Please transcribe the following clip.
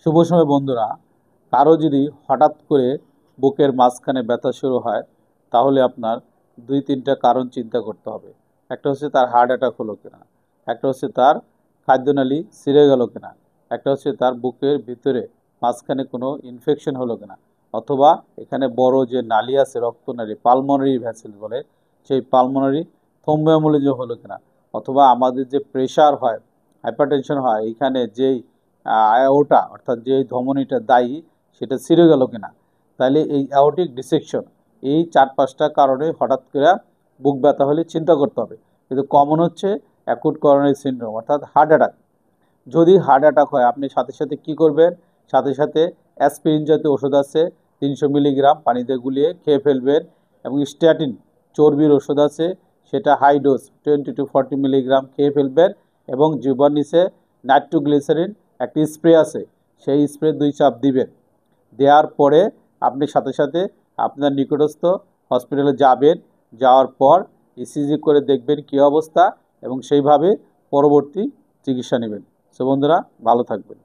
শুভ সময় বন্ধুরা। কারো যদি হঠাৎ করে বুকের মাঝখানে ব্যথা শুরু হয় তাহলে আপনার দুই তিনটা কারণ চিন্তা করতে হবে। একটা হচ্ছে তার হার্ট অ্যাটাক হলো কিনা, একটা হচ্ছে তার খাদ্যনালী ছিঁড়ে গেল কিনা, একটা হচ্ছে তার বুকের ভিতরে মাঝখানে কোনো ইনফেকশন হলো কিনা, অথবা এখানে বড় যে নালী আছে রক্তনালী পালমোনারি ভ্যাসেল বলে সেই পালমোনারি থ্রম্বোএমবোলিজম হলো কিনা, অথবা আমাদের যে প্রেশার হয় হাইপারটেনশন হয় এখানে যেই আয়োটা অর্থাৎ যে ধমনীটা দায়ী সেটা ছিঁড়ে গেল কিনা। তাহলে এই অ্যাওর্টিক ডিসেকশন এই 4-5টা কারণে হঠাৎ করে বুক ব্যথা হলে চিন্তা করতে হবে। কিন্তু কমন হচ্ছে অ্যাকুট করোনারি সিনড্রোম অর্থাৎ হার্ট অ্যাটাক। যদি হার্ট অ্যাটাক হয় আপনি সাথে সাথে কি করবেন, সাথে সাথে অ্যাসপিরিন জাতীয় ওষুধ আছে 300 মিলিগ্রাম পানিতে গুলিয়ে খেয়ে ফেলবেন, এবং স্ট্যাটিন চর্বির ওষুধ আছে সেটা হাই ডোজ 20 to 40 মিলিগ্রাম খেয়ে ফেলবেন, এবং জিহ্বার নিচে নাইট্রোগ্লিসারিন একটি স্প্রে আছে সেই স্প্রে 2 চাপ দিবেন। দেওয়ার পরে আপনি সাথে সাথে আপনার নিকটস্থ হসপিটালে যাবেন, যাওয়ার পর ইসিজি করে দেখবেন কী অবস্থা এবং সেইভাবে পরবর্তী চিকিৎসা নেবেন। সো বন্ধুরা, ভালো থাকবেন।